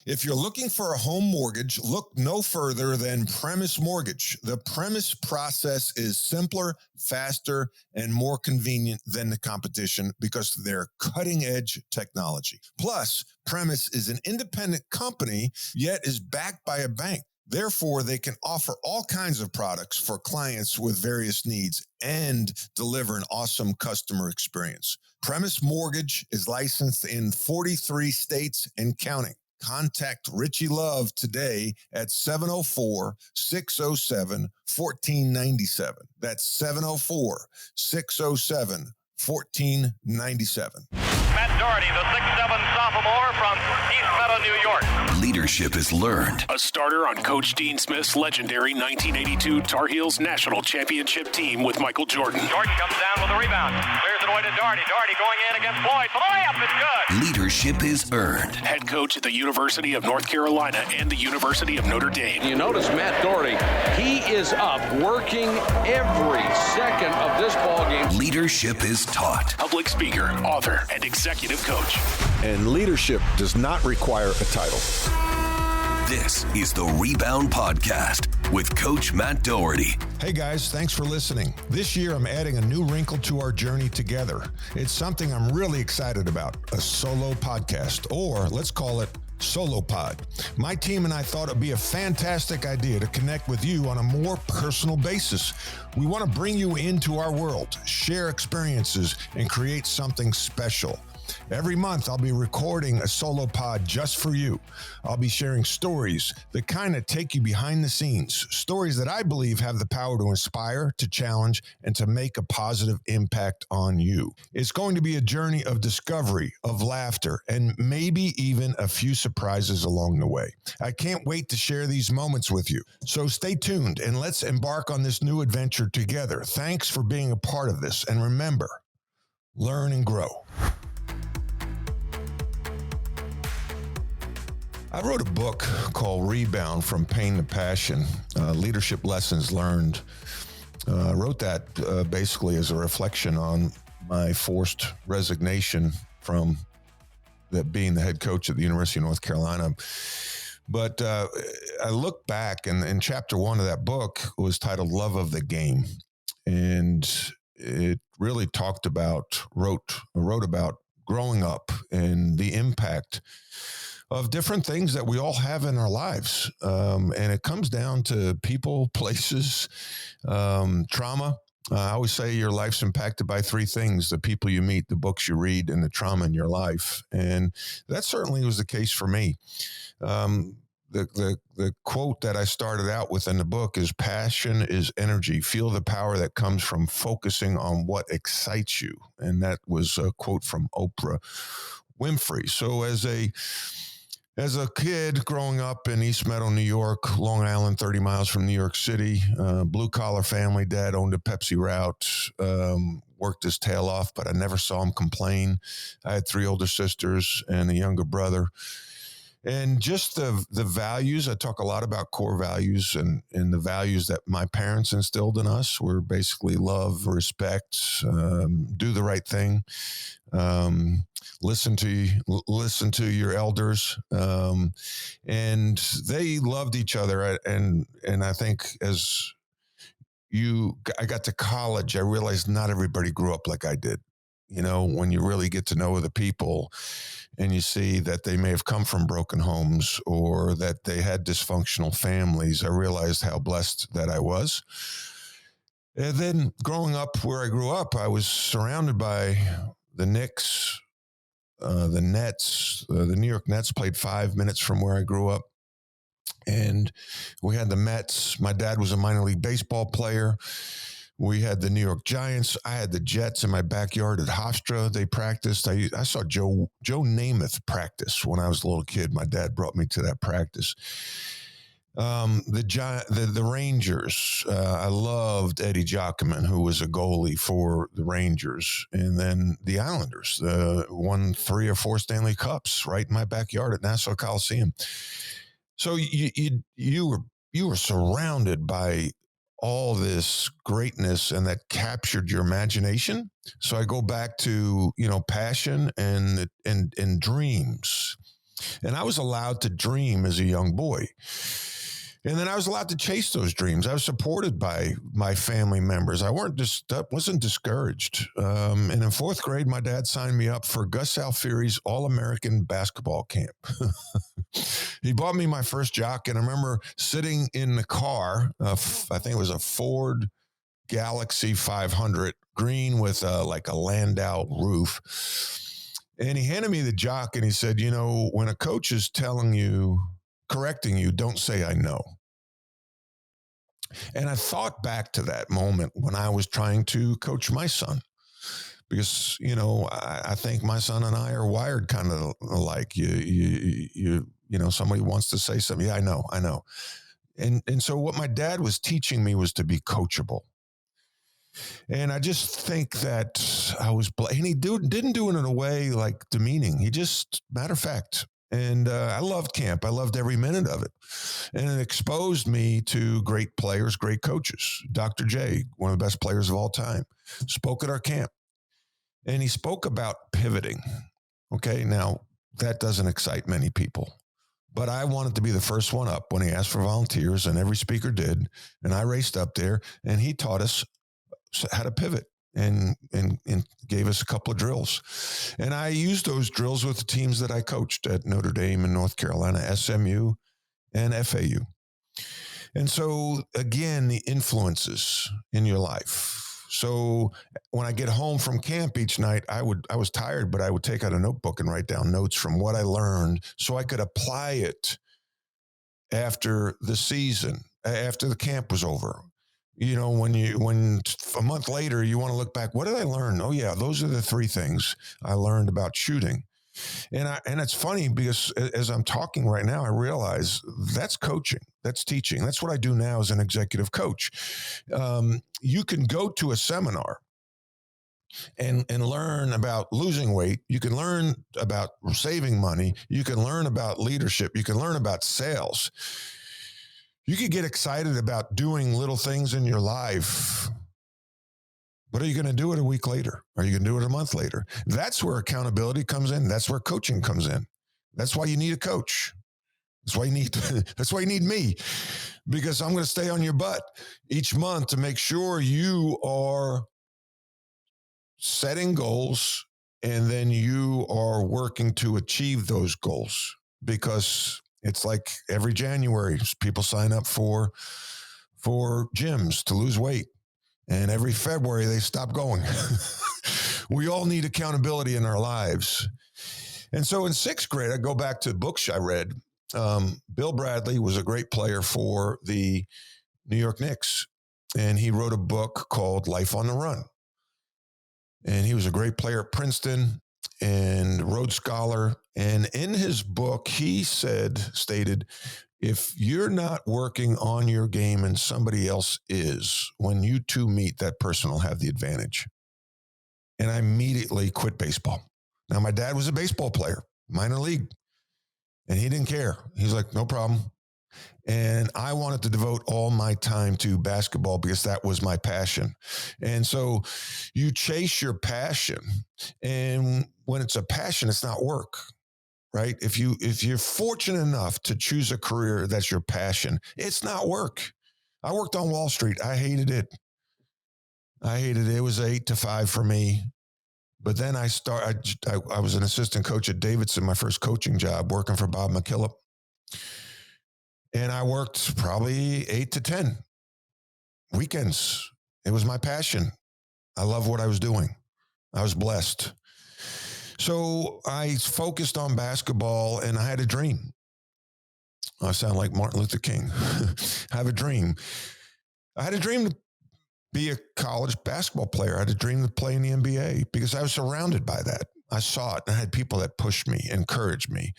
If you're looking for a home mortgage, look no further than Premise Mortgage. The Premise process is simpler, faster, and more convenient than the competition because of their cutting-edge technology. Plus, Premise is an independent company, yet is backed by a bank. Therefore, they can offer all kinds of products for clients with various needs and deliver an awesome customer experience. Premise Mortgage is licensed in 43 states and counting. Contact Richie Love today at 704-607-1497. That's 704-607-1497. Matt Doherty, the 6'7" sophomore from East Meadow, New York. Leadership is learned. A starter on Coach Dean Smith's legendary 1982 Tar Heels National Championship team with Michael Jordan. Jordan comes down with a rebound. Clears it away to Doherty. Doherty going in against Floyd. For the layup, it's good. Leadership is earned. Head coach at the University of North Carolina and the University of Notre Dame. You notice Matt Doherty, he is up working every second of this ball game. Leadership is taught. Public speaker, author, and executive coach. And leadership does not require a title. This is the Rebound Podcast with Coach Matt Doherty. Hey guys, thanks for listening. This year, I'm adding a new wrinkle to our journey together. It's something I'm really excited about, a solo podcast, or let's call it Solo Pod. My team and I thought it'd be a fantastic idea to connect with you on a more personal basis. We want to bring you into our world, share experiences, and create something special. Every month, I'll be recording a solo pod just for you. I'll be sharing stories that kind of take you behind the scenes, stories that I believe have the power to inspire, to challenge, and to make a positive impact on you. It's going to be a journey of discovery, of laughter, and maybe even a few surprises along the way. I can't wait to share these moments with you. So stay tuned and let's embark on this new adventure together. Thanks for being a part of this. And remember, learn and grow. I wrote a book called Rebound, From Pain to Passion, Leadership Lessons Learned. I wrote that basically as a reflection on my forced resignation from being the head coach at the University of North Carolina. But I look back, and in chapter 1 of that book was titled Love of the Game. And it really wrote about growing up and the impact of different things that we all have in our lives. And it comes down to people, places, trauma. I always say your life's impacted by 3 things: the people you meet, the books you read, and the trauma in your life. And that certainly was the case for me. The quote that I started out with in the book is, passion is energy. Feel the power that comes from focusing on what excites you. And that was a quote from Oprah Winfrey. So as a kid growing up in East Meadow, New York, Long Island, 30 miles from New York City, blue-collar family, dad owned a Pepsi route, worked his tail off, but I never saw him complain. I had 3 older sisters and a younger brother. And just the values, I talk a lot about core values, and the values that my parents instilled in us were basically love, respect, do the right thing, listen to your elders, and they loved each other. And I think as I got to college, I realized not everybody grew up like I did. You know, when you really get to know the people and you see that they may have come from broken homes or that they had dysfunctional families, I realized how blessed that I was. And then growing up where I grew up, I was surrounded by the Knicks, the Nets. The New York Nets played 5 minutes from where I grew up. And we had the Mets. My dad was a minor league baseball player. We had the New York Giants. I had the Jets in my backyard at Hofstra. They practiced. I saw Joe Namath practice when I was a little kid. My dad brought me to that practice. The Rangers. I loved Eddie Giacomin, who was a goalie for the Rangers. And then the Islanders won 3 or 4 Stanley Cups right in my backyard at Nassau Coliseum. So you were surrounded by all this greatness, and that captured your imagination. So I go back to, passion and dreams. And I was allowed to dream as a young boy. And then I was allowed to chase those dreams. I was supported by my family members. I wasn't discouraged. And in fourth grade, my dad signed me up for Gus Alfieri's All-American basketball camp. He bought me my first jock, and I remember sitting in the car. I think it was a Ford Galaxy 500, green with like a Landau roof. And he handed me the jock, and he said, you know, when a coach is correcting you, don't say I know. And I thought back to that moment when I was trying to coach my son, because, you know, I think my son and I are wired kind of alike. You know, somebody wants to say something. Yeah, I know. And so what my dad was teaching me was to be coachable. And I just think that and he didn't do it in a way like demeaning. He just, matter of fact. And I loved camp. I loved every minute of it. And it exposed me to great players, great coaches. Dr. J, one of the best players of all time, spoke at our camp. And he spoke about pivoting. Okay, now that doesn't excite many people. But I wanted to be the first one up when he asked for volunteers, and every speaker did. And I raced up there, and he taught us how to pivot and gave us a couple of drills. And I used those drills with the teams that I coached at Notre Dame and North Carolina, SMU and FAU. And so, again, the influences in your life. So when I get home from camp each night, I was tired, but I would take out a notebook and write down notes from what I learned so I could apply it after the season, after the camp was over. You know, when a month later, you want to look back, what did I learn? Oh, yeah, those are the three things I learned about shooting. And it's funny because as I'm talking right now, I realize that's coaching, that's teaching. That's what I do now as an executive coach. You can go to a seminar and learn about losing weight. You can learn about saving money. You can learn about leadership. You can learn about sales. You could get excited about doing little things in your life, but are you going to do it a week later? Are you going to do it a month later? That's where accountability comes in. That's where coaching comes in. That's why you need a coach. That's why you need me, because I'm going to stay on your butt each month to make sure you are setting goals and then you are working to achieve those goals, because it's like every January, people sign up for gyms to lose weight. And every February, they stop going. We all need accountability in our lives. And so in sixth grade, I go back to books I read. Bill Bradley was a great player for the New York Knicks. And he wrote a book called Life on the Run. And he was a great player at Princeton and Rhodes Scholar. And in his book, he stated, if you're not working on your game and somebody else is, when you two meet, that person will have the advantage. And I immediately quit baseball. Now, my dad was a baseball player, minor league, and he didn't care. He's like, no problem. And I wanted to devote all my time to basketball because that was my passion. And so you chase your passion. And when it's a passion, it's not work, right? If you're fortunate enough to choose a career that's your passion, it's not work. I worked on Wall Street. I hated it. It was 8 to 5 for me. But then I was an assistant coach at Davidson, my first coaching job, working for Bob McKillop. And I worked probably 8 to 10 weekends. It was my passion. I love what I was doing. I was blessed. So I focused on basketball, and I had a dream. I sound like Martin Luther King. I have a dream. I had a dream to be a college basketball player. I had a dream to play in the NBA because I was surrounded by that. I saw it. I had people that pushed me, encouraged me,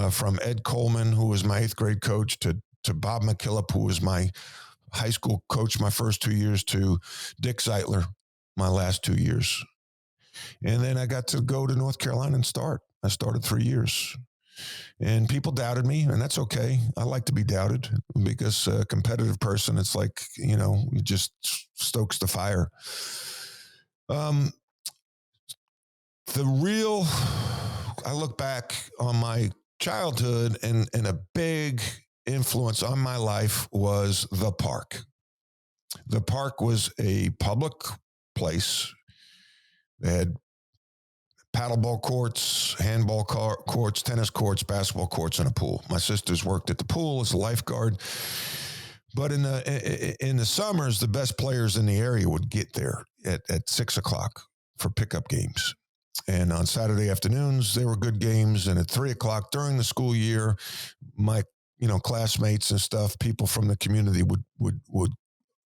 from Ed Coleman, who was my 8th grade coach, to Bob McKillop, who was my high school coach my first 2 years, to Dick Zeitler my last 2 years. And then I got to go to North Carolina and start. I started 3 years. And people doubted me, and that's okay. I like to be doubted because a competitive person, it's like, it just stokes the fire. I look back on my childhood and a big influence on my life was the park. The park was a public place. They had paddleball courts, handball courts, tennis courts, basketball courts, and a pool. My sisters worked at the pool as a lifeguard. But in the summers, the best players in the area would get there at 6 o'clock for pickup games. And on Saturday afternoons, they were good games. And at 3 o'clock during the school year, my classmates and stuff, people from the community would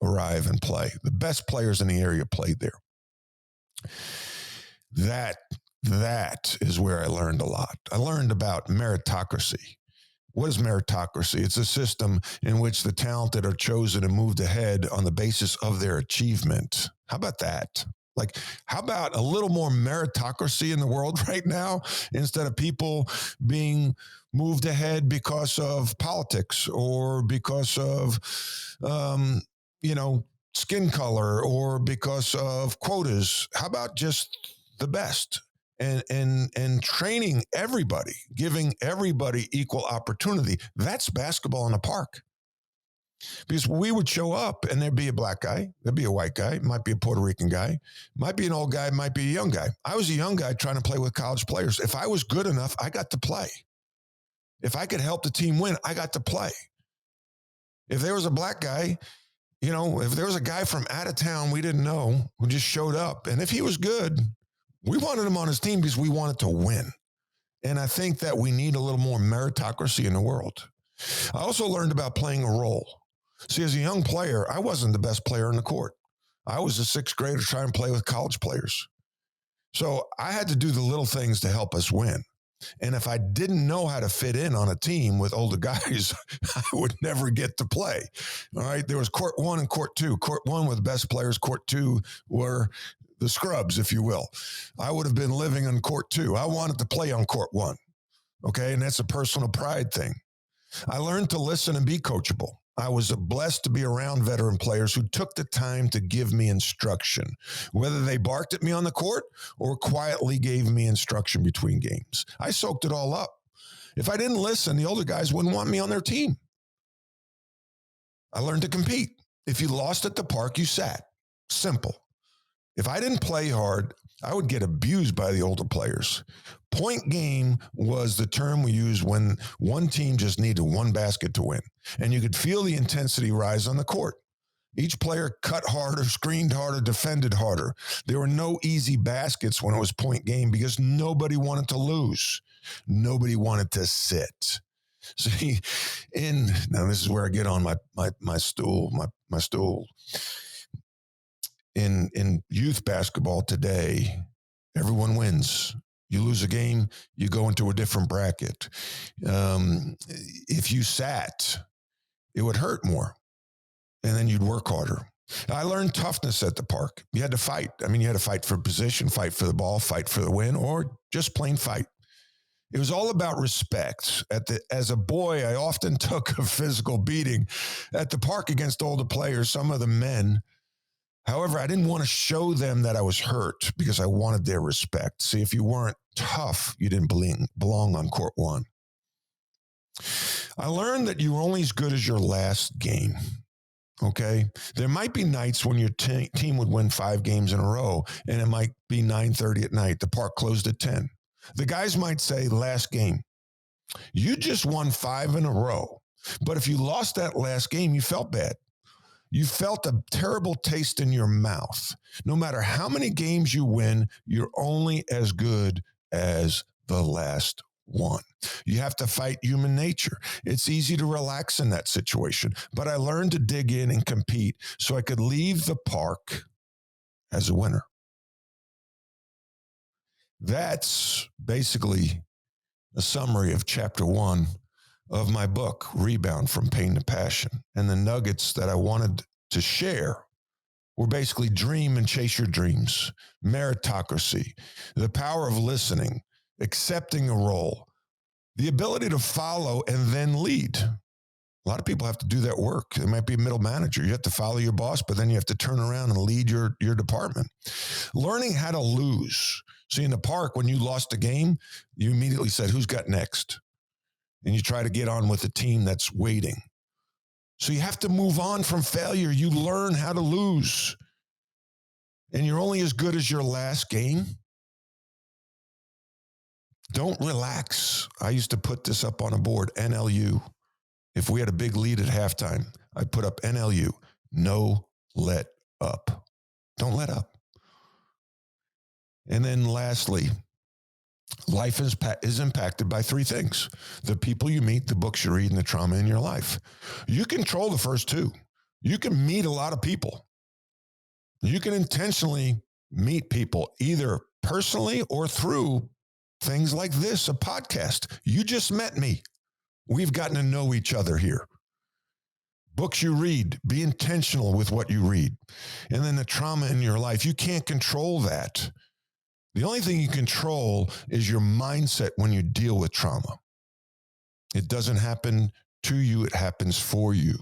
arrive and play. The best players in the area played there. That is where I learned a lot. I learned about meritocracy. What is meritocracy? It's a system in which the talented are chosen and moved ahead on the basis of their achievement. How about that? Like, how about a little more meritocracy in the world right now instead of people being moved ahead because of politics or because of, skin color or because of quotas? How about just the best? And training everybody, giving everybody equal opportunity. That's basketball in a park. Because we would show up and there'd be a black guy, there'd be a white guy, might be a Puerto Rican guy, might be an old guy, might be a young guy. I was a young guy trying to play with college players. If I was good enough, I got to play. If I could help the team win, I got to play. If there was a black guy, if there was a guy from out of town we didn't know who just showed up, and if he was good, we wanted him on his team because we wanted to win. And I think that we need a little more meritocracy in the world. I also learned about playing a role. See, as a young player, I wasn't the best player in the court. I was a sixth grader trying to play with college players. So I had to do the little things to help us win. And if I didn't know how to fit in on a team with older guys, I would never get to play. All right. There was court 1 and court 2. Court 1 were the best players. Court 2 were the scrubs, if you will. I would have been living on court 2. I wanted to play on court 1. Okay. And that's a personal pride thing. I learned to listen and be coachable. I was blessed to be around veteran players who took the time to give me instruction, whether they barked at me on the court or quietly gave me instruction between games. I soaked it all up. If I didn't listen, the older guys wouldn't want me on their team. I learned to compete. If you lost at the park, you sat. Simple. If I didn't play hard, I would get abused by the older players. Point game was the term we used when one team just needed one basket to win. And you could feel the intensity rise on the court. Each player cut harder, screened harder, defended harder. There were no easy baskets when it was point game because nobody wanted to lose. Nobody wanted to sit. See, now this is where I get on my stool. In youth basketball today, everyone wins. You lose a game, you go into a different bracket. If you sat, it would hurt more, and then you'd work harder. I learned toughness at the park. You had to fight. You had to fight for position, fight for the ball, fight for the win, or just plain fight. It was all about respect. As a boy, I often took a physical beating at the park against older players, some of the men. However, I didn't want to show them that I was hurt because I wanted their respect. See, if you weren't tough, you didn't belong on court 1. I learned that you were only as good as your last game. Okay? There might be nights when your team would win 5 games in a row, and it might be 9:30 at night. The park closed at 10. The guys might say, last game. You just won 5 in a row. But if you lost that last game, you felt bad. You felt a terrible taste in your mouth. No matter how many games you win, you're only as good as the last one. You have to fight human nature. It's easy to relax in that situation, but I learned to dig in and compete so I could leave the park as a winner. That's basically a summary of chapter 1 of my book, Rebound from Pain to Passion. And the nuggets that I wanted to share were basically dream and chase your dreams, meritocracy, the power of listening, accepting a role, the ability to follow and then lead. A lot of people have to do that work. It might be a middle manager. You have to follow your boss, but then you have to turn around and lead your department. Learning how to lose. See, in the park, when you lost a game, you immediately said, who's got next? and you try to get on with a team that's waiting. So you have to move on from failure. You learn how to lose. And you're only as good as your last game. Don't relax. I used to put this up on a board, NLU. If we had a big lead at halftime, I'd put up NLU, no let up. Don't let up. And then lastly, life is impacted by three things: the people you meet, the books you read, and the trauma in your life. You control the first two. You can meet a lot of people. You can intentionally meet people either personally or through things like this, a podcast. You just met me. We've gotten to know each other here. Books you read, be intentional with what you read. And then the trauma in your life, you can't control that. The only thing you control is your mindset when you deal with trauma. It doesn't happen to you, it happens for you.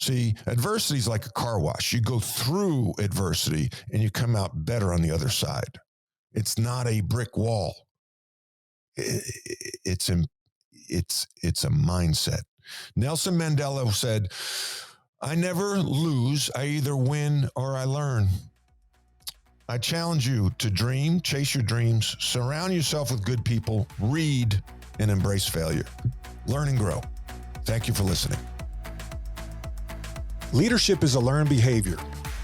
See, adversity is like a car wash. You go through adversity and you come out better on the other side. It's not a brick wall. It's a mindset. Nelson Mandela said, "I never lose. I either win or I learn." I challenge you to dream, chase your dreams, surround yourself with good people, read, and embrace failure. Learn and grow. Thank you for listening. Leadership is a learned behavior.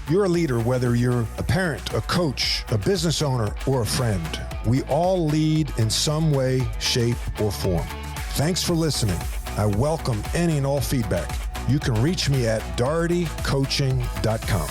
You're a leader whether you're a parent, a coach, a business owner, or a friend. We all lead in some way, shape, or form. Thanks for listening. I welcome any and all feedback. You can reach me at dohertycoaching.com.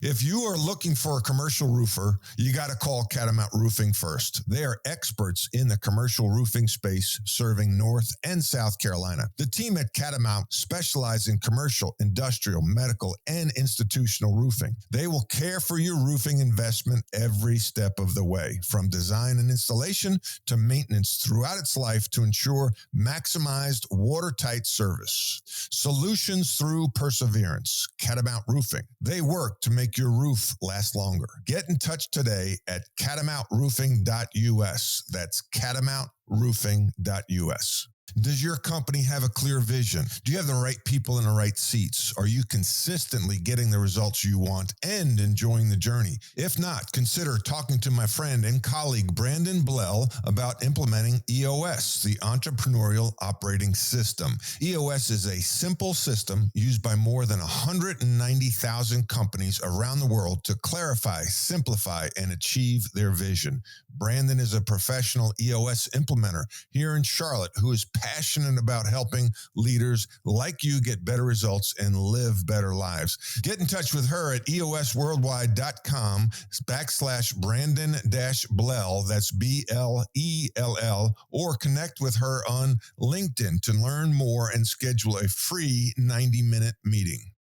If you are looking for a commercial roofer, you got to call Catamount Roofing first. They are experts in the commercial roofing space, serving North and South Carolina. The team at Catamount specialize in commercial, industrial, medical, and institutional roofing. They will care for your roofing investment every step of the way, from design and installation to maintenance throughout its life to ensure maximized watertight service. Solutions through perseverance. Catamount Roofing. They work to make your roof last longer. Get in touch today at catamountroofing.us. That's catamountroofing.us. Does your company have a clear vision? Do you have the right people in the right seats? Are you consistently getting the results you want and enjoying the journey? If not, consider talking to my friend and colleague Brandon Blell about implementing EOS, the Entrepreneurial Operating System. EOS is a simple system used by more than 190,000 companies around the world to clarify, simplify, and achieve their vision. Brandon is a professional EOS implementer here in Charlotte who is passionate about helping leaders like you get better results and live better lives. Get in touch with her at eosworldwide.com/Brandon-Blell, that's BLELL, or connect with her on LinkedIn to learn more and schedule a free 90-minute meeting.